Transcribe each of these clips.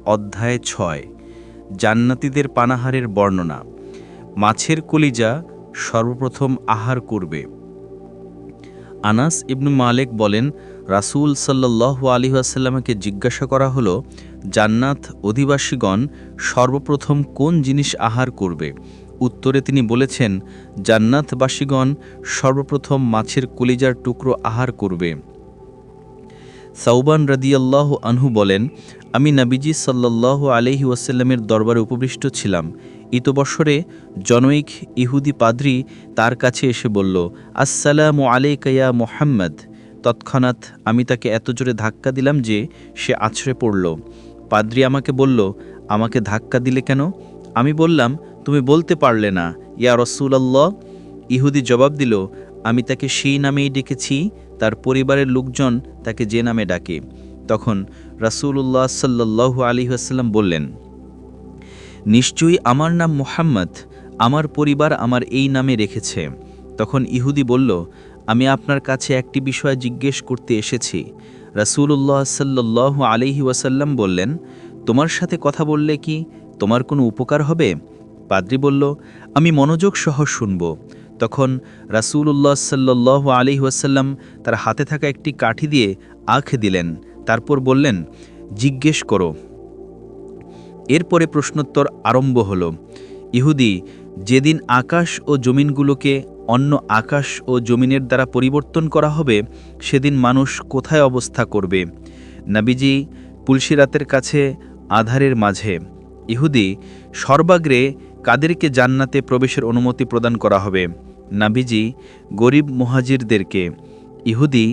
অধ্যায় ৬ জান্নাতীদের পানাহারের বর্ণনা। মাছের কলিজা সর্বপ্রথম আহার করবে। আনাস ইবনু মালিক বলেন, রাসূল সাল্লাল্লাহু আলাইহি ওয়াসাল্লামকে জিজ্ঞাসা করা হলো, জান্নাত অধিবাসীগণ সর্বপ্রথম কোন জিনিস আহার করবে? উত্তরে তিনি বলেছেন, জান্নাতবাসীগণ সর্বপ্রথম মাছের কলিজার টুকরো আহার করবে। সাউবান রাদিয়াল্লাহু আনহু বলেন, আমি নবীজি সাল্লাল্লাহু আলাইহি ওয়াসাল্লামের দরবারে উপবিষ্ট ছিলাম। ইতবৎসরে জনৈক ইহুদি পাদ্রী তার কাছে এসে বলল, আসসালামু আলাইকা ইয়া মুহাম্মদ। তৎক্ষণাৎ আমি তাকে এত জোরে ধাক্কা দিলাম যে সে আছড়ে পড়ল। পাদ্রী আমাকে বলল, আমাকে ধাক্কা দিলে কেন? আমি বললাম, তুমি বলতে পারলে না ইয়া রাসূলুল্লাহ। ইহুদি জবাব দিল, আমি তাকে সেই নামেই ডেকেছি, তার পরিবারের লোকজন তাকে যে নামে ডাকে। তখন রাসূলুল্লাহ সাল্লাল্লাহু আলাইহি ওয়াসাল্লাম বললেন, নিশ্চয়ই আমার নাম মুহাম্মদ, আমার পরিবার আমার এই নামে রেখেছে। তখন ইহুদি বলল, আমি আপনার কাছে একটি বিষয় জিজ্ঞেস করতে এসেছি। রাসূলুল্লাহ সাল্লাল্লাহু আলাইহি ওয়াসাল্লাম বললেন, তোমার সাথে কথা বললে কি তোমার কোনো উপকার হবে? পাদ্রী বলল, আমি মনোযোগ সহ শুনব। তখন রাসূলুল্লাহ সাল্লাল্লাহু আলাইহি ওয়াসাল্লাম তার হাতে থাকা একটি কাঠি দিয়ে আখ দিলেন। তারপর বললেন, জিজ্ঞেস করো। এরপরে প্রশ্নোত্তর আরম্ভ হল। ইহুদি, যেদিন আকাশ ও জমিনগুলোকে অন্য আকাশ ও জমিনের দ্বারা পরিবর্তন করা হবে, সেদিন মানুষ কোথায় অবস্থা করবে? নবীজি, পুলসিরাতের কাছে আধারের মাঝে। ইহুদি, সর্বাগ্রে কাদেরকে জান্নাতে প্রবেশের অনুমতি প্রদান করা হবে? নবীজি, গরিব মুহাজিরদেরকে। ইহুদি,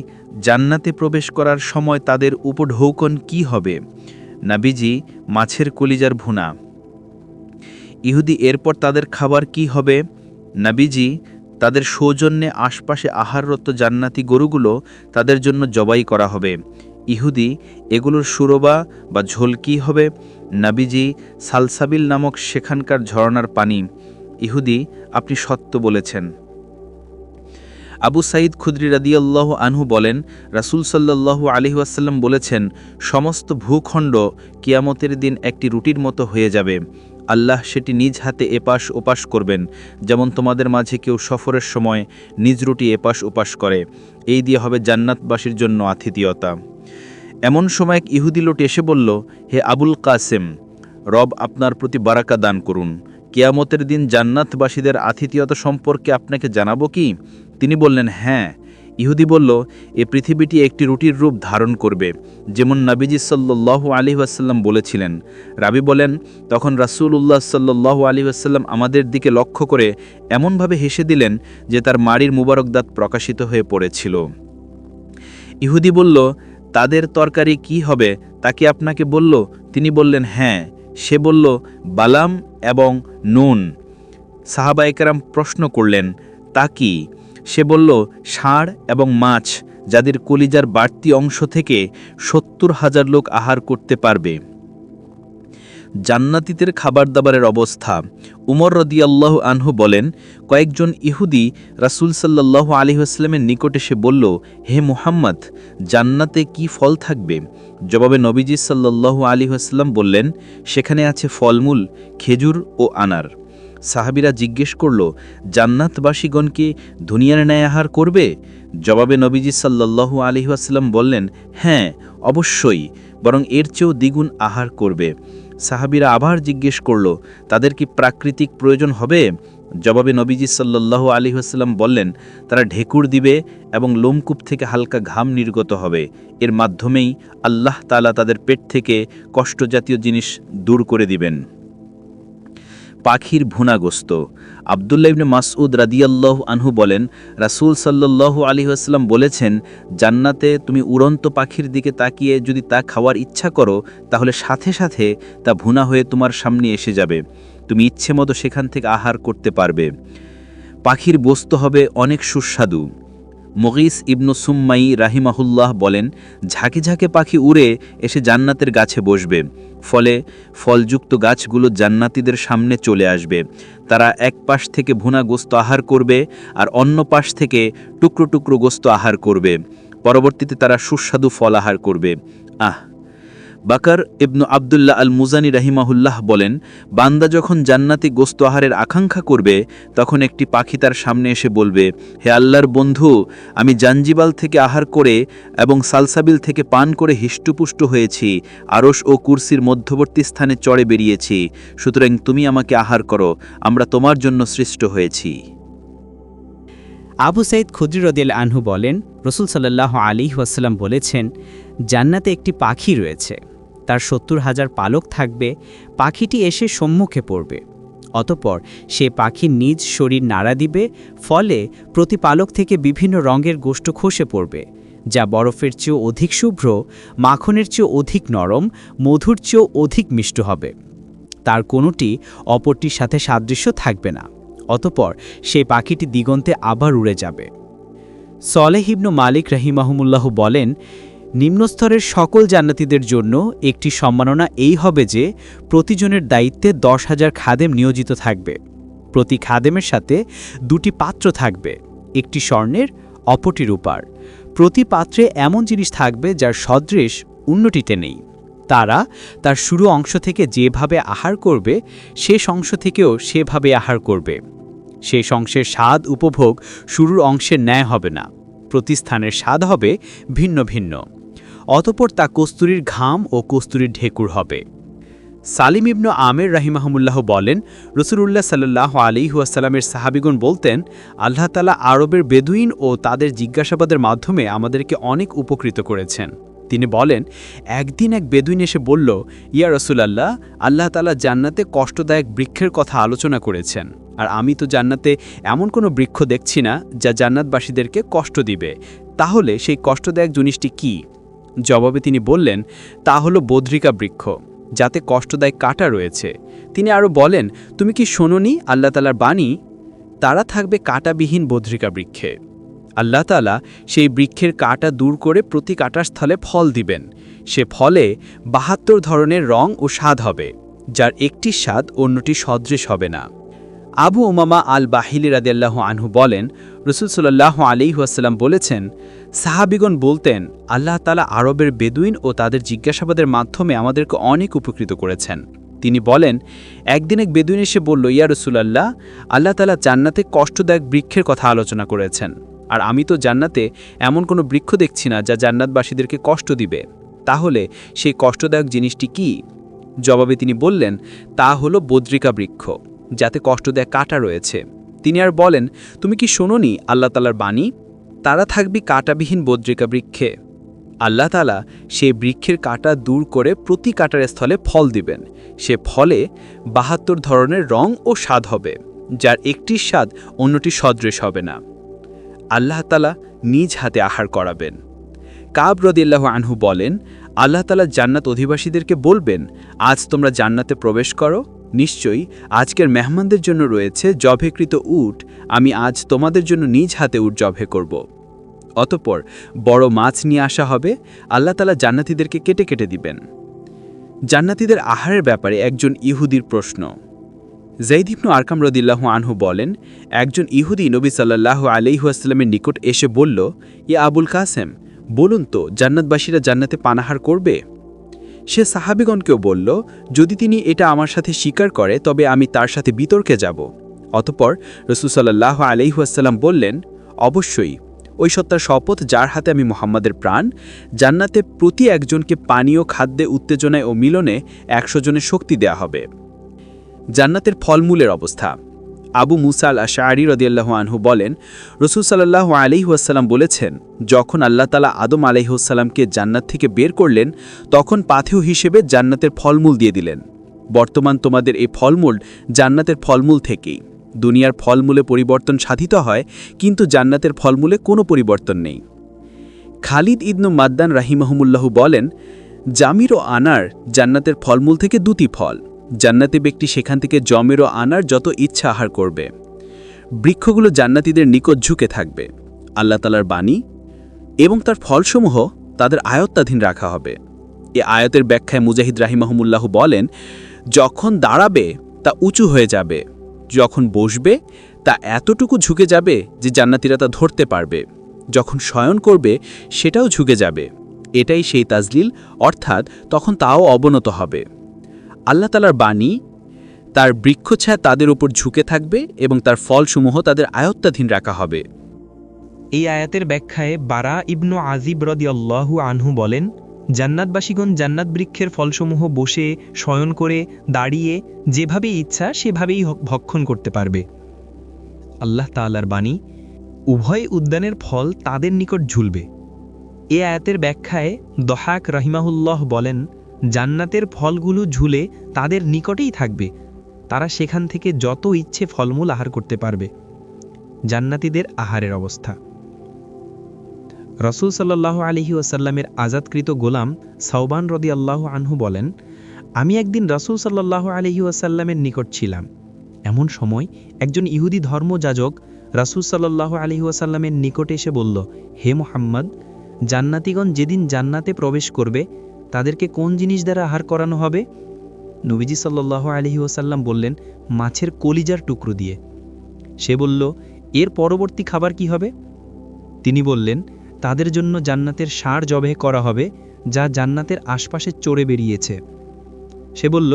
জান্নাতে প্রবেশ করার সময় তাদের উপঢৌকন কি হবে? নবীজি, মাছের কলিজার ভুনা। ইহুদি, এরপর তাদের খাবার কি হবে? নবীজি, তাদের সৌজন্যে আশপাশে আহাররত জান্নাতি গরুগুলো তাদের জন্য জবাই করা হবে। ইহুদি, এগুলোর সুরবা বা ঝোল কী হবে? নবীজি, সালসাবিল নামক সেখানকার ঝরনার পানি। ইহুদি, আপনি সত্য বলেছেন। আবু সাঈদ খুদরি রাদিয়াল্লাহু আনহু বলেন, রাসূল সাল্লাল্লাহু আলাইহি ওয়াসাল্লাম বলেছেন, সমস্ত ভূখণ্ড কিয়ামতের দিন একটি রুটির মতো হয়ে যাবে। আল্লাহ সেটি নিজ হাতে এপাশ ওপাশ করবেন, যেমন তোমাদের মাঝে কেউ সফরের সময় নিজ রুটি এপাশ ওপাশ করে। এই দিয়ে হবে জান্নাতবাসীর জন্য আতিথেয়তা। এমন সময় এক ইহুদি লোক এসে বলল, হে আবুল কাসেম, রব আপনার প্রতি বারাকা দান করুন। কিয়ামতের দিন জান্নাতবাসীদের আতিথেয়তা সম্পর্কে আপনাকে জানাবো কি? তিনি বললেন, হ্যাঁ। ইহুদি বলল, এ পৃথিবীটি একটি রুটির রূপ ধারণ করবে, যেমন নবীজি সাল্লাল্লাহু আলাইহি ওয়াসাল্লাম বলেছিলেন। রাবি বলেন, তখন রাসূলুল্লাহ সাল্লাল্লাহু আলাইহি ওয়াসাল্লাম আমাদের দিকে লক্ষ্য করে এমনভাবে হেসে দিলেন যে তার মাড়ির মুবারক দাঁত প্রকাশিত হয়ে পড়েছিল। ইহুদি বলল, তাদের তরকারি কি হবে তা কি আপনাকে বলল? তিনি বললেন, হ্যাঁ। সে বলল, বালাম এবং নুন। সাহাবায়ে কেরাম প্রশ্ন করলেন, তা কি? সে বলল, ষাঁড় এবং মাছ, যাদের কলিজার বাড়তি অংশ থেকে ৭০,০০০ লোক আহার করতে পারবে। জান্নাতীদের খাবার দাবারের অবস্থা। উমর রাদিয়াল্লাহু আনহু বলেন, কয়েকজন ইহুদি রাসূল সাল্লাল্লাহু আলাইহি ওয়াসাল্লামের নিকট এসে বলল, হে মুহাম্মদ, জান্নাতে কি ফল থাকবে? জবাবে নবীজি সাল্লাল্লাহু আলাইহি ওয়াসাল্লাম বললেন, সেখানে আছে ফলমূল, খেজুর ও আনার। সাহাবীরা জিজ্ঞেস করল, জান্নাতবাসীগণ কি দুনিয়ার ন্যায় আহার করবে? জবাবে নবীজি সাল্লাল্লাহু আলাইহি ওয়াসাল্লাম বললেন, হ্যাঁ, অবশ্যই, বরং এর চেয়েও দ্বিগুণ আহার করবে। সাহাবীরা আবার জিজ্ঞেস করল, তাদের কি প্রাকৃতিক প্রয়োজন হবে? জবাবে নবীজি সাল্লাল্লাহু আলাইহি ওয়াসাল্লাম বললেন, তারা ঢেকুর দিবে এবং লোমকূপ থেকে হালকা ঘাম নির্গত হবে। এর মাধ্যমেই আল্লাহ তাআলা তাদের পেট থেকে কষ্টজাতীয় জিনিস দূর করে দিবেন। পাখির ভুনাগোস্ত। আব্দুল্লাহ ইবনে মাসউদ রাদিয়াল্লাহু আনহু বলেন, রাসূল সাল্লাল্লাহু আলাইহি ওয়াসাল্লাম বলেছেন, জান্নাতে তুমি উড়ন্ত পাখির দিকে তাকিয়ে যদি তা খাওয়ার ইচ্ছা করো, তাহলে সাথে সাথে তা ভুনা হয়ে তোমার সামনে এসে যাবে। তুমি ইচ্ছে মতো সেখান থেকে আহার করতে পারবে। পাখির বস্তু হবে অনেক সুস্বাদু। মুগীস ইবনু সুম্মাই রাহিমাহুল্লাহ বলেন, ঝাঁকে ঝাঁকে পাখি উড়ে এসে জান্নাতের গাছে বসবে, ফলে ফলযুক্ত গাছগুলো জান্নাতীদের সামনে চলে আসবে। তারা এক পাশ থেকে ভুনা গোস্ত আহার করবে আর অন্য পাশ থেকে টুকরো টুকরো গোস্ত আহার করবে। পরবর্তীতে তারা সুস্বাদু ফল আহার করবে। বাকার ইবনু আবদুল্লাহ আল মুজানি রাহিমাহুল্লাহ বলেন, বান্দা যখন জান্নাতি গোস্ত আহারের আকাঙ্ক্ষা করবে তখন একটি পাখি তার সামনে এসে বলবে, হে আল্লাহর বন্ধু, আমি জাঞ্জিবাল থেকে আহার করে এবং সালসাবিল থেকে পান করে হিষ্টপুষ্ট হয়েছি, আরশ ও কুরসির মধ্যবর্তী স্থানে চড়ে বেরিয়েছি, সুতরাং তুমি আমাকে আহার করো, আমরা তোমার জন্য সৃষ্ট হয়েছি। আবু সাঈদ খুদরি রাদিয়াল্লাহু আনহু বলেন, রাসূল সাল্লাল্লাহু আলাইহি ওয়াসাল্লাম বলেছেন, জান্নাতে একটি পাখি রয়েছে, তার ৭০,০০০ পালক থাকবে, পাখিটি এসে সম্মুখে পড়বে, অতঃপর সে পাখি নিজ শরীর নাড়া দিবে, ফলে প্রতি পালক থেকে বিভিন্ন রঙের গোশত খসে পড়বে, যা বরফের চেয়েও অধিক শুভ্র, মাখনের চেয়েও অধিক নরম, মধুর চেয়েও অধিক মিষ্ট হবে। তার কোনোটি অপরটির সাথে সাদৃশ্য থাকবে না। অতঃপর সেই পাখিটি দিগন্তে আবার উড়ে যাবে। সলেহ ইবনু মালিক রাহিমাহুমুল্লাহ বলেন, নিম্নস্তরের সকল জান্নাতীদের জন্য একটি সম্মাননা এই হবে যে প্রতিজনের দায়িত্বে ১০,০০০ খাদেম নিয়োজিত থাকবে। প্রতি খাদেমের সাথে ২টি পাত্র থাকবে, একটি স্বর্ণের, অপরটি রূপার। প্রতি পাত্রে এমন জিনিস থাকবে যার সদৃশ অন্যটিতে নেই। তারা তার শুরু অংশ থেকে যেভাবে আহার করবে, শেষ অংশ থেকেও সেভাবে আহার করবে। শেষ অংশের স্বাদ উপভোগ শুরুর অংশের ন্যায় হবে না, প্রতি স্থানের স্বাদ হবে ভিন্ন ভিন্ন। অতঃপর তা কস্তুরীর ঘাম ও কস্তুরীর ঢেকুর হবে। সালিম ইবনু আমের রাহিমাহুমুল্লাহ বলেন, রাসূলুল্লাহ সাল্লাল্লাহু আলাইহি ওয়াসাল্লামের সাহাবীগণ বলতেন, আল্লাহ তাআলা আরবের বেদুইন ও তাদের জিজ্ঞাসাবাদের মাধ্যমে আমাদেরকে অনেক উপকৃত করেছেন। তিনি বলেন, একদিন এক বেদুইন এসে বলল, ইয়া রাসূলুল্লাহ, আল্লাহ তাআলা জান্নাতে কষ্টদায়ক বৃক্ষের কথা আলোচনা করেছেন, আর আমি তো জান্নাতে এমন কোনো বৃক্ষ দেখছি না যা জান্নাতবাসীদেরকে কষ্ট দিবে, তাহলে সেই কষ্টদায়ক জিনিসটি কি? জবাবে তিনি বললেন, তা হলো বদ্রিকা বৃক্ষ, যাতে কষ্টদায়ক কাঁটা রয়েছে। তিনি আরও বলেন, তুমি কি শোনোনি আল্লাহ তাআলার বাণী? তারা থাকবে কাঁটাবিহীন বদ্রিকা বৃক্ষে। আল্লাহ তাআলা সেই বৃক্ষের কাঁটা দূর করে প্রতি কাঁটার স্থলে ফল দিবেন। সে ফলে ৭২ ধরনের রং ও স্বাদ হবে, যার একটি স্বাদ অন্যটি সদৃশ হবে না। আবু উমামা আল বাহিলি রাদিয়াল্লাহু আনহু বলেন, রাসূল সাল্লাল্লাহু আলাইহি ওয়াসাল্লাম বলেছেন, সাহাবীগণ বলতেন, আল্লাহ তাআলা আরবের বেদুইন ও তাদের জিজ্ঞাসাবাদের মাধ্যমে আমাদেরকে অনেক উপকৃত করেছেন। তিনি বলেন, একদিন এক বেদুইন এসে বলল, ইয়া রাসূলুল্লাহ, আল্লাহ তাআলা জান্নাতে কষ্টদায়ক বৃক্ষের কথা আলোচনা করেছেন, আর আমি তো জান্নাতে এমন কোনো বৃক্ষ দেখছি না যা জান্নাতবাসীদেরকে কষ্ট দিবে, তাহলে সেই কষ্টদায়ক জিনিসটি কি? জবাবে তিনি বললেন, তা হলো বদ্রিকা বৃক্ষ, যাতে কষ্টদায়ক কাঁটা রয়েছে। তিনি আর বলেন, তুমি কি শোনোনি আল্লাহ তাআলার বাণী? তারা থাকবে কাঁটাবিহীন বদ্রিকা বৃক্ষে। আল্লাহ তাআলা সেই বৃক্ষের কাঁটা দূর করে প্রতি কাঁটার স্থলে ফল দিবেন। সে ফলে ৭২ ধরনের রং ও স্বাদ হবে, যার একটির স্বাদ অন্যটি সদৃশ হবে না। আল্লাহ তাআলা নিজ হাতে আহার করাবেন। কাব রাদিয়াল্লাহু আনহু বলেন, আল্লাহ তাআলা জান্নাত অধিবাসীদেরকে বলবেন, আজ তোমরা জান্নাতে প্রবেশ করো, নিশ্চয়ই আজকের মেহমানদের জন্য রয়েছে জবেকৃত উট, আমি আজ তোমাদের জন্য নিজ হাতে উট জবে করব। অতঃপর বড় মাছ নিয়ে আসা হবে, আল্লাহ তাআলা জান্নাতীদেরকে কেটে কেটে দিবেন। জান্নাতীদের আহারের ব্যাপারে একজন ইহুদির প্রশ্ন। যায়েদ ইবনু আরকাম রাদিয়াল্লাহু আনহু বলেন, একজন ইহুদি নবী সাল্লাল্লাহু আলাইহি ওয়াসাল্লামের নিকট এসে বলল, ইয়া আবুল কাসেম, বলুন তো জান্নাতবাসীরা জান্নাতে পানাহার করবে? সে সাহাবীগণকেও বলল, যদি তিনি এটা আমার সাথে স্বীকার করে তবে আমি তার সাথে বিতর্কে যাব। অতঃপর রাসূল সাল্লাল্লাহু আলাইহি ওয়াসাল্লাম বললেন, অবশ্যই, ওই সত্তার শপথ যার হাতে আমি মুহাম্মাদের প্রাণ, জান্নাতে প্রতি একজনকে পানীয় খাদ্যে উত্তেজনায় ও মিলনে ১০০ জনের শক্তি দেয়া হবে। জান্নাতের ফলমূলের অবস্থা। আবু মুসা আল আশআরী রাদিয়াল্লাহু আনহু বলেন, রাসূল সাল্লাল্লাহু আলাইহি ওয়াসাল্লাম বলেছেন, যখন আল্লাহ তাআলা আদম আলাইহিস সালামকে জান্নাত থেকে বের করলেন, তখন পাথেয় হিসেবে জান্নাতের ফলমূল দিয়ে দিলেন। বর্তমান তোমাদের এই ফলমূল জান্নাতের ফলমূল থেকেই। দুনিয়ার ফলমূলে পরিবর্তন সাধিত হয়, কিন্তু জান্নাতের ফলমূলে কোনো পরিবর্তন নেই। খালিদ ইবনু মাদ্দান রাহিমাহুমুল্লাহ বলেন, জামির ও আনার জান্নাতের ফলমূল থেকে দুটি ফল। জান্নাতি ব্যক্তি সেখান থেকে জমের ও আনার যত ইচ্ছা আহার করবে। বৃক্ষগুলো জান্নাতীদের নিকট ঝুঁকে থাকবে। আল্লাহ তাআলার বাণী এবং তার ফলসমূহ তাদের আয়ত্তাধীন রাখা হবে। এ আয়াতের ব্যাখ্যায় মুজাহিদ রাহিমাহুমুল্লাহ বলেন, যখন দাঁড়াবে তা উঁচু হয়ে যাবে, যখন বসবে তা এতটুকু ঝুঁকে যাবে যে জান্নাতীরা তা ধরতে পারবে, যখন শয়ন করবে সেটাও ঝুঁকে যাবে, এটাই সেই তাজলিল, অর্থাৎ তখন তাও অবনত হবে। আল্লাহ তাআলার বাণী, তার বৃক্ষছায়া তাদের উপর ঝুঁকে থাকবে এবং তার ফলসমূহ তাদের আয়ত্তাধীন রাখা হবে। এই আয়াতের ব্যাখ্যায় বারা ইবনু আজিব রাদিয়াল্লাহু আনহু বলেন, জান্নাতবাসীগণ জান্নাত বৃক্ষের ফলসমূহ বসে, শয়ন করে, দাঁড়িয়ে যেভাবে ইচ্ছা সেভাবেই ভক্ষণ করতে পারবে। আল্লাহ তাআলার বাণী, উভয় উদ্যানের ফল তাদের নিকট ঝুলবে। এ আয়াতের ব্যাখ্যায় দহাক রাহিমাহুল্লাহ বলেন, জান্নাতের ফলগুলো ঝুলে তাদের নিকটেই থাকবে, তারা সেখান থেকে যত ইচ্ছে ফলমূল আহার করতে পারবে। জান্নাতীদের আহারের অবস্থা। রাসূল সাল্লাল্লাহু আলাইহি ওয়াসাল্লামের আজাদকৃত গোলাম সাওবান রাদিয়াল্লাহু আনহু বলেন, আমি একদিন রাসূল সাল্লাল্লাহু আলাইহি ওয়াসাল্লামের নিকট ছিলাম। এমন সময় একজন ইহুদি ধর্মযাজক রাসূল সাল্লাল্লাহু আলাইহি ওয়াসাল্লামের নিকটে এসে বলল, হে মুহাম্মদ, জান্নাতীগণ যেদিন জান্নাতে প্রবেশ করবে তাদেরকে কোন জিনিস দ্বারা আহার করানো হবে? নবীজি সাল্লাল্লাহু আলাইহি ওয়াসাল্লাম বললেন, মাছের কলিজার টুকরো দিয়ে। সে বলল, এর পরবর্তী খাবার কি হবে? তিনি বললেন, তাদের জন্য জান্নাতের ষাঁড় জবেহ করা হবে, যা জান্নাতের আশপাশে চড়ে বেরিয়েছে। সে বলল,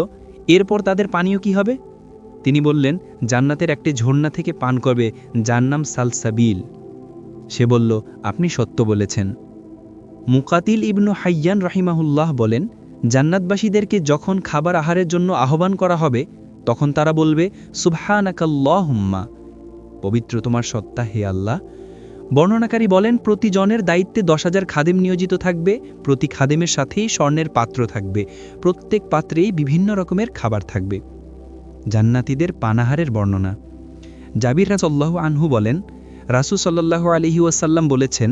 এরপর তাদের পানীয় কি হবে? তিনি বললেন, জান্নাতের একটি ঝর্ণা থেকে পান করবে, যার নাম সালসাবিল। সে বলল, আপনি সত্য বলেছেন। মুকাতিল ইবনু হাইয়ান রাহিমাহুল্লাহ বলেন, জান্নাতবাসীদেরকে যখন খাবার আহারের জন্য আহ্বান করা হবে তখন তারা বলবে, সুবহানাকাল্লাহুম্মা, পবিত্র তোমার সত্তা হে আল্লাহ। বর্ণনাকারী বলেন, প্রতি জনের দায়িত্বে 10,000 খাদেম নিয়োজিত থাকবে, প্রতি খাদেমের সাথেই স্বর্ণের পাত্র থাকবে, প্রত্যেক পাত্রেই বিভিন্ন রকমের খাবার থাকবে। জান্নাতীদের পানাহারের বর্ণনা। জাবির রাদিয়াল্লাহু আনহু বলেন, রাসূল সাল্লাল্লাহু আলাইহি ওয়াসাল্লাম বলেছেন,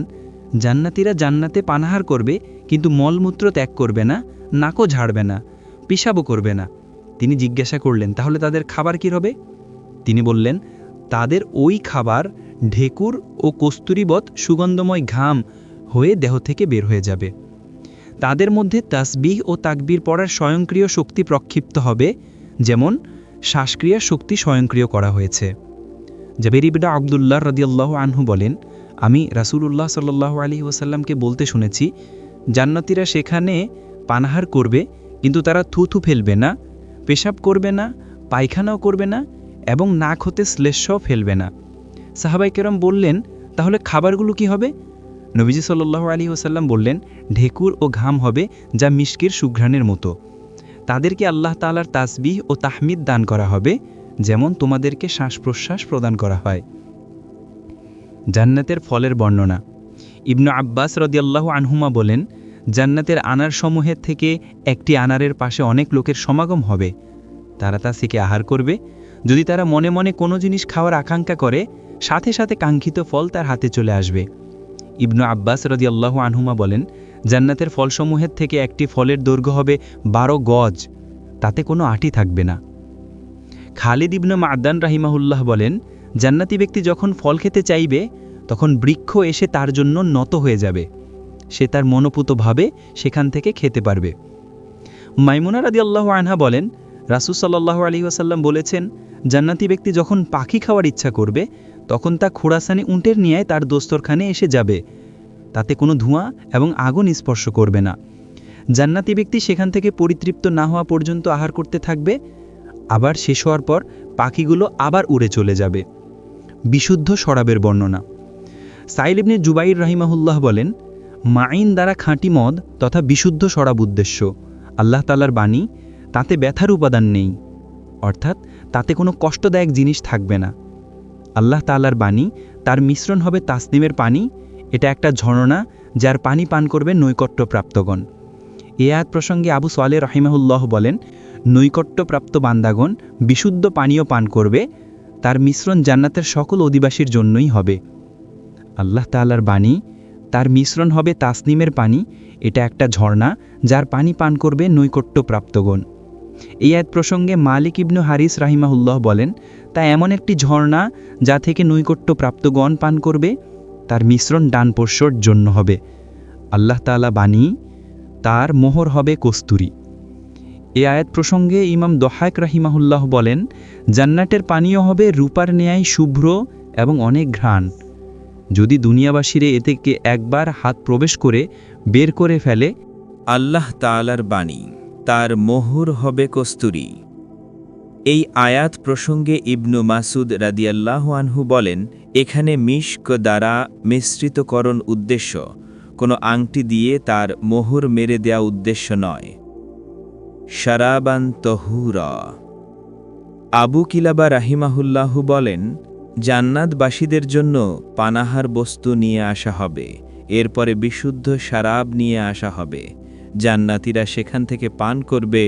জান্নাতীরা জান্নাতে পানাহার করবে, কিন্তু মলমূত্র ত্যাগ করবে না, নাকও ঝাড়বে না, পেশাবও করবে না। তিনি জিজ্ঞাসা করলেন, তাহলে তাদের খাবার কী হবে? তিনি বললেন, তাদের ওই খাবার ঢেকুর ও কস্তুরীবৎ সুগন্ধময় ঘাম হয়ে দেহ থেকে বের হয়ে যাবে। তাদের মধ্যে তাসবিহ ও তাকবীর পড়ার স্বয়ংক্রিয় শক্তি প্রক্ষিপ্ত হবে, যেমন শ্বাসক্রিয়ার শক্তি স্বয়ংক্রিয় করা হয়েছে। জাবির ইবনে আব্দুল্লাহ রাদিয়াল্লাহু আনহু বলেন, আমি রাসূলুল্লাহ সাল্লাল্লাহু আলাইহি ওয়াসাল্লামকে বলতে শুনেছি, জান্নাতীরা সেখানে পানাহার করবে, কিন্তু তারা থুথু ফেলবে না, পেশাব করবে না, পায়খানাও করবে না এবং নাক হতে শ্লেষ্মাও ফেলবে না। সাহাবায়ে কেরাম বললেন, তাহলে খাবারগুলো কি হবে? নবীজি সাল্লাল্লাহু আলাইহি ওয়াসাল্লাম বললেন, ঢেকুর ও ঘাম হবে, যা মিশকের সুঘ্রাণের মতো। তাদেরকে আল্লাহ তাআলার তাসবিহ ও তাহমিদ দান করা হবে, যেমন তোমাদেরকে শ্বাস প্রশ্বাস প্রদান করা হয়। জান্নাতের ফলের বর্ণনা। ইবনু আব্বাস রাদিয়াল্লাহু আনহুমা বলেন, জান্নাতের আনার সমূহের থেকে একটি আনারের পাশে অনেক লোকের সমাগম হবে, তারা তা থেকে আহার করবে। যদি তারা মনে মনে কোনো জিনিস খাওয়ার আকাঙ্ক্ষা করে, সাথে সাথে কাঙ্ক্ষিত ফল তার হাতে চলে আসবে। ইবনু আব্বাস রাদিয়াল্লাহু আনহুমা বলেন, জান্নাতের ফলসমূহের থেকে একটি ফলের দৈর্ঘ্য হবে 12 গজ, তাতে কোনো আঁটি থাকবে না। খালিদ ইবনে মা'দান রাহিমাহুল্লাহ বলেন, জান্নাতি ব্যক্তি যখন ফল খেতে চাইবে তখন বৃক্ষ এসে তার জন্য নত হয়ে যাবে, সে তার মনোপুতভাবে সেখান থেকে খেতে পারবে। মাইমুনা রাদিয়াল্লাহু আনহা বলেন, রাসূল সাল্লাল্লাহু আলাইহি ওয়াসাল্লাম বলেছেন, জান্নাতি ব্যক্তি যখন পাখি খাওয়ার ইচ্ছা করবে তখন তা খোরাসানি উটের নিয়ে তার দস্তরখানে এসে যাবে, তাতে কোনো ধোঁয়া এবং আগুন স্পর্শ করবে না। জান্নাতি ব্যক্তি সেখান থেকে পরিতৃপ্ত না হওয়া পর্যন্ত আহার করতে থাকবে, আবার শেষ হওয়ার পর পাখিগুলো আবার উড়ে চলে যাবে। বিশুদ্ধ শরাবের বর্ণনা। সাইল ইবনে জুবাইর রাহিমাহুল্লাহ বলেন, মাইন দ্বারা খাঁটি মদ তথা বিশুদ্ধ শরাব উদ্দেশ্য। আল্লাহ তাআলার বাণী, তাতে ব্যথার উপাদান নেই, অর্থাৎ তাতে কোনো কষ্টদায়ক জিনিস থাকবে না। আল্লাহ তাআলার বাণী, তার মিশ্রণ হবে তাসনিমের পানি, এটা একটা ঝর্ণা যার পানি পান করবে নৈকট্যপ্রাপ্তগণ। এ আয়াত প্রসঙ্গে আবু সালেহ রাহিমাহুল্লাহ বলেন, নৈকট্যপ্রাপ্ত বান্দাগণ বিশুদ্ধ পানীয় পান করবে, তার মিশ্রণ জান্নাতের সকল অধিবাসীর জন্যই হবে। আল্লাহ তাআলার বাণী, তার মিশ্রণ হবে তাসনিমের পানি, এটা একটা ঝর্ণা যার পানি পান করবে নৈকট্যপ্রাপ্তগণ। এই আয়াত প্রসঙ্গে মালিক ইবনু হারিস রাহিমাহুল্লাহ বলেন, তা এমন একটি ঝর্ণা যা থেকে নৈকট্যপ্রাপ্তগণ পান করবে, তার মিশ্রণ ডান পোষ্যর জন্য হবে। আল্লাহ তাআলা বাণী, তার মোহর হবে কস্তুরী। এ আয়াত প্রসঙ্গে ইমাম দহাক রাহিমাহুল্লাহ বলেন, জান্নাতের পানীয় হবে রূপার ন্যায় শুভ্র এবং অনেক ঘ্রাণ। যদি দুনিয়াবাসীরে এ থেকে একবার হাত প্রবেশ করে বের করে ফেলে, আল্লাহ তাআলার বাণী, তার মোহর হবে কস্তুরী। এই আয়াত প্রসঙ্গে ইবনু মাসুদ রাদিয়াল্লাহু আনহু বলেন, এখানে মিশক দ্বারা মিশ্রিতকরণ উদ্দেশ্য, কোনো আংটি দিয়ে তার মোহর মেরে দেয়া উদ্দেশ্য নয়। শারাবান তহুরা। আবু কিলাবা রাহিমাহুল্লাহু বলেন, জান্নাতবাসীদের জন্য পানাহার বস্তু নিয়ে আসা হবে, এরপরে বিশুদ্ধ শারাব নিয়ে আসা হবে। জান্নাতীরা সেখান থেকে পান করবে,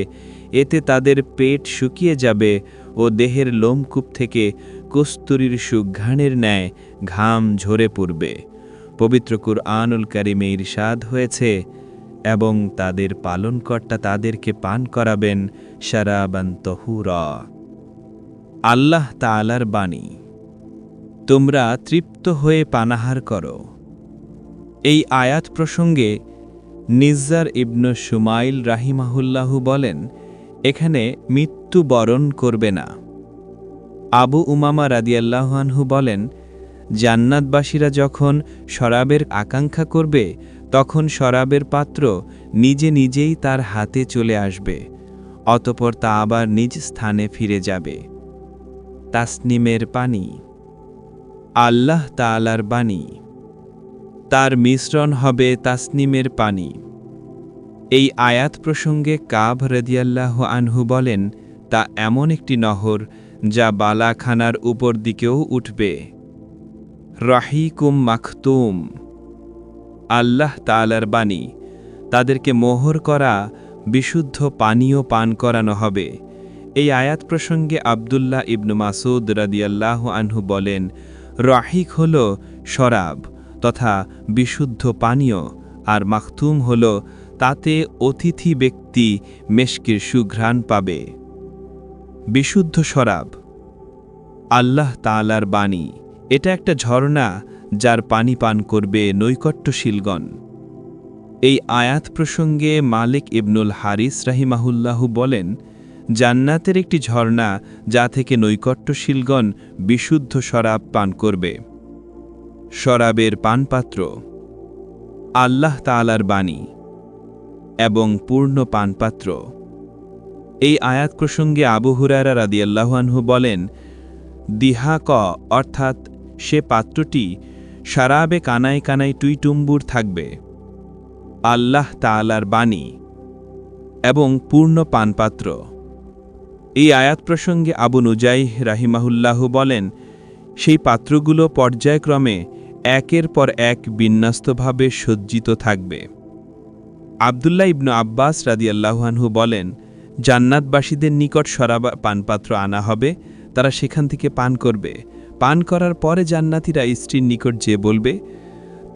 এতে তাদের পেট শুকিয়ে যাবে ও দেহের লোমকূপ থেকে কস্তুরীর সুঘ্রাণের ন্যায় ঘাম ঝরে পড়বে। পবিত্র কুরআনুল কারিমে ইরশাদ হয়েছে, এবং তাদের পালনকর্তা তাদেরকে পান করাবেন শারাবান তহুরা। আল্লাহ তাআলার বাণী, তোমরা তৃপ্ত হয়ে পানাহার করো। এই আয়াত প্রসঙ্গে নিজ্জার ইবনু শুমাইল রাহিমাহুল্লাহু বলেন, এখানে মৃত্যুবরণ করবে না। আবু উমামা রাদিয়াল্লাহু আনহু বলেন, জান্নাতবাসীরা যখন শরাবের আকাঙ্ক্ষা করবে, তখন শরাবের পাত্র নিজে নিজেই তার হাতে চলে আসবে, অতঃপর তা আবার নিজ স্থানে ফিরে যাবে। তাসনিমের পানি। আল্লাহ তাআলার বাণী, তার মিশ্রণ হবে তাসনিমের পানি। এই আয়াত প্রসঙ্গে কাব রাদিয়াল্লাহু আনহু বলেন, তা এমন একটি নহর যা বালাখানার উপর দিকেও উঠবে। রাহিকুম মাখতুম। আল্লাহ তাআলার বাণী, তাদেরকে মোহর করা বিশুদ্ধ পানীয় পান করানো হবে। এই আয়াত প্রসঙ্গে আব্দুল্লাহ ইবনু মাসুদ রাদিয়াল্লাহু আনহু বলেন, রাহিক হল শরাব তথা বিশুদ্ধ পানীয়, আর মাখতুম হল তাতে অতিথি ব্যক্তি মেশকির সুঘ্রাণ পাবে। বিশুদ্ধ শরাব। আল্লাহ তাআলার বাণী, এটা একটা ঝর্ণা যার পানি পান করবে নৈকট্যশীলগণ। এই আয়াত প্রসঙ্গে মালিক ইবনুল হারিস রাহিমাহুল্লাহু বলেন, জান্নাতের একটি ঝর্ণা যা থেকে নৈকট্যশীলগণ বিশুদ্ধ শরাব পান করবে। শরাবের পানপাত্র। আল্লাহ তাআলার বাণী এবং পূর্ণ পানপাত্র। এই আয়াত প্রসঙ্গে আবু হুরায়রা রাদিয়াল্লাহু আনহু বলেন, দিহাক অর্থাৎ সে পাত্রটি শারাবে কানায় কানায় টুইটুম্বুর থাকবে। আল্লাহ তাআলার বাণী এবং পূর্ণ পানপাত্র। এই আয়াত প্রসঙ্গে আবু নুজাইহ রাহিমাহুল্লাহু বলেন, সেই পাত্রগুলো পর্যায়ক্রমে একের পর এক বিন্যস্তভাবে সজ্জিত থাকবে। আব্দুল্লাহ ইবনু আব্বাস রাদিয়াল্লাহু আনহু বলেন, জান্নাতবাসীদের নিকট শরাব পানপাত্র আনা হবে, তারা সেখান থেকে পান করবে। পান করার পরে জান্নাতীরা স্ত্রীর নিকট যে বলবে,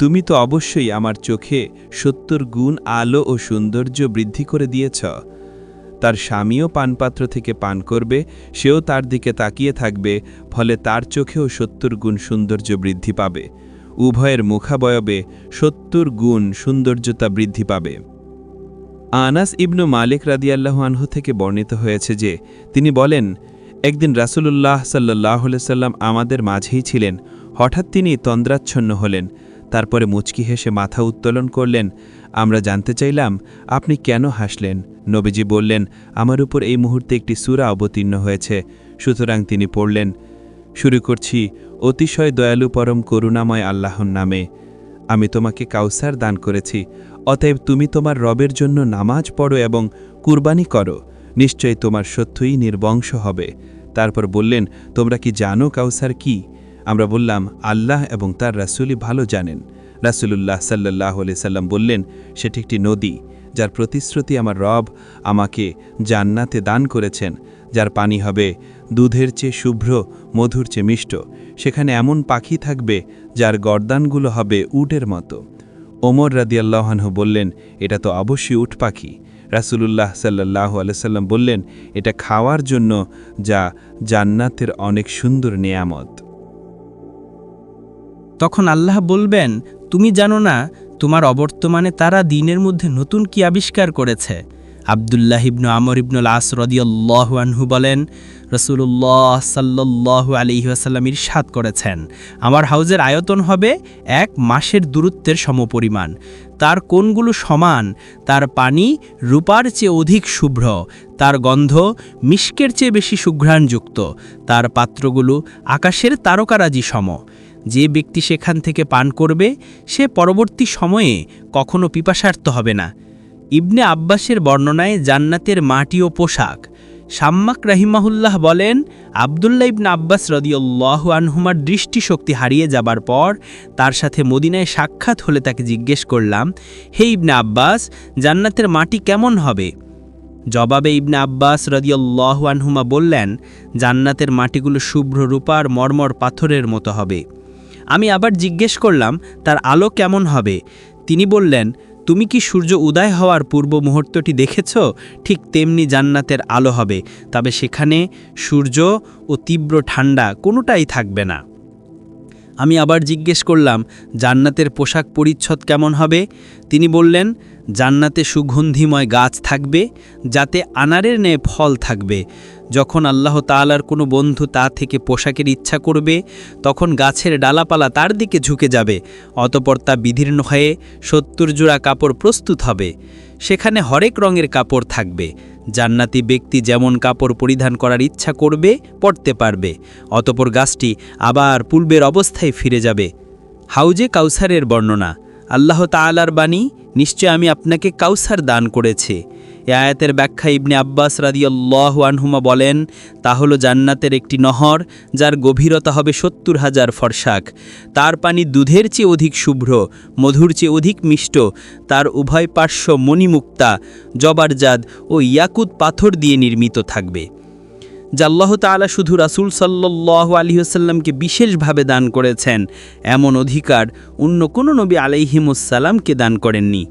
তুমি তো অবশ্যই আমার চোখে ৭০ গুণ আলো ও সৌন্দর্য বৃদ্ধি করে দিয়েছ। তার স্বামীও পানপাত্র থেকে পান করবে, সেও তার দিকে তাকিয়ে থাকবে, ফলে তার চোখেও ৭০ গুণ সৌন্দর্য বৃদ্ধি পাবে। উভয়ের মুখাবয়বে ৭০ গুণ সৌন্দর্যতা বৃদ্ধি পাবে। আনাস ইবনু মালিক রাদিয়াল্লাহু আনহু থেকে বর্ণিত হয়েছে যে, তিনি বলেন, একদিন রাসূলুল্লাহ সাল্লাল্লাহু আলাইহি সাল্লাম আমাদের মাঝেই ছিলেন। হঠাৎ তিনি তন্দ্রাচ্ছন্ন হলেন। তারপরে মুচকি হেসে মাথা উত্তোলন করলেন। আমরা জানতে চাইলাম, আপনি কেন হাসলেন? নবীজি বললেন, আমার উপর এই মুহূর্তে একটি সূরা অবতীর্ণ হয়েছে, সুতরাং তিনি পড়লেন, শুরু করছি অতিশয় দয়ালু পরম করুণাময় আল্লাহর নামে। আমি তোমাকে কাউসার দান করেছি, অতএব তুমি তোমার রবের জন্য নামাজ পড়ো এবং কুরবানি করো, নিশ্চয়ই তোমার সত্যই নির্বংশ হবে। তারপর বললেন, তোমরা কি জানো কাউসার কি? আমরা বললাম, আল্লাহ এবং তার রাসূলই ভালো জানেন। রাসূলুল্লাহ সাল্লাল্লাহু আলাইহি সাল্লাম বললেন, সেটি একটি নদী, যার প্রতিশ্রুতি আমার রব আমাকে জান্নাতে দান করেছেন, যার পানি হবে দুধের চেয়ে শুভ্র, মধুর চেয়ে মিষ্ট। সেখানে এমন পাখি থাকবে যার গর্দানগুলো হবে উটের মতো। ওমর রাদিয়াল্লাহু আনহু বললেন, এটা তো অবশ্যই উট পাখি। রাসূলুল্লাহ সাল্লাল্লাহু আলাইহি সাল্লাম বললেন, এটা খাওয়ার জন্য, যা জান্নাতের অনেক সুন্দর নেয়ামত। তখন আল্লাহ বলবেন, তুমি জানো না তোমার অবর্তমানে তারা দিনের মধ্যে নতুন কি আবিষ্কার করেছে? আবদুল্লাহ ইবনু আমর ইবনুল আস রাদিয়াল্লাহু আনহু বলেন, রাসূলুল্লাহ সাল্লাল্লাহু আলাইহি ওয়াসাল্লাম ইরশাদ করেছেন, আমার হাউজের আয়তন হবে 1 মাসের দূরত্বের সমপরিমাণ। তার কোণগুলো সমান, তার পানি রূপার চেয়ে অধিক শুভ্র, তার গন্ধ মিশকের চেয়ে বেশি সুঘ্রাণযুক্ত, তার পাত্রগুলো আকাশের তারকারাজি সম। যে ব্যক্তি সেখান থেকে পান করবে সে পরবর্তী সময়ে কখনো পিপাসার্ত হবে না। ইবনে আব্বাসের বর্ণনায় জান্নাতের মাটি ও পোশাক। শাম্মাক রাহিমাহুল্লাহ বলেন, আবদুল্লাহ ইবনে আব্বাস রাদিয়াল্লাহু আনহুমার দৃষ্টিশক্তি হারিয়ে যাবার পর তার সাথে মদিনায় সাক্ষাৎ হলে তাকে জিজ্ঞেস করলাম, হে ইবনে আব্বাস, জান্নাতের মাটি কেমন হবে? জবাবে ইবনে আব্বাস রাদিয়াল্লাহু আনহুমা বললেন, জান্নাতের মাটিগুলো শুভ্র রূপার মর্মর পাথরের মতো হবে। আমি আবার জিজ্ঞেস করলাম, তার আলো কেমন হবে? তিনি বললেন, তুমি কি সূর্য উদয় হওয়ার পূর্ব মুহূর্তটি দেখেছ? ঠিক তেমনি জান্নাতের আলো হবে, তবে সেখানে সূর্য ও তীব্র ঠান্ডা কোনোটাই থাকবে না। আমি আবার জিজ্ঞেস করলাম, জান্নাতের পোশাক পরিচ্ছদ কেমন হবে? তিনি বললেন, জান্নাতে সুগন্ধিময় গাছ থাকবে, যাতে আনারের ন্যায় ফল থাকবে। যখন আল্লাহ তাআলার কোনো বন্ধু তা থেকে পোশাকের ইচ্ছা করবে, তখন গাছের ডালাপালা তার দিকে ঝুঁকে যাবে, অতঃপর তা বিদীর্ণ হয়ে 70 জোড়া কাপড় প্রস্তুত হবে। সেখানে হরেক রঙের কাপড় থাকবে। জান্নাতি ব্যক্তি যেমন কাপড় পরিধান করার ইচ্ছা করবে পরতে পারবে, অতঃপর গাছটি আবার পূর্বের অবস্থায় ফিরে যাবে। হাউজে কাউসারের বর্ণনা। আল্লাহ তাআলার বাণী, নিশ্চয় আমি আপনাকে কাউসার দান করেছি। এ আয়াতের ব্যাখ্যা ইবনে আব্বাস রাদিয়াল্লাহু আনহুমা বলেন, তা হলো জান্নাতের একটি নহর, যার গভীরতা হবে 70,000 ফরসাখ। তার পানি দুধের চেয়ে অধিক শুভ্র, মধুর চেয়ে অধিক মিষ্ট। তার উভয় পার্শ্ব মণিমুক্তা, জবারজাদ ও ইয়াকুত পাথর দিয়ে নির্মিত থাকবে। যা আল্লাহ তাআলা শুধু রাসূল সাল্লাল্লাহু আলাইহি ওয়াসাল্লামকে বিশেষভাবে দান করেছেন, এমন অধিকার অন্য কোনো নবী আলাইহিমুস সালামকে দান করেননি।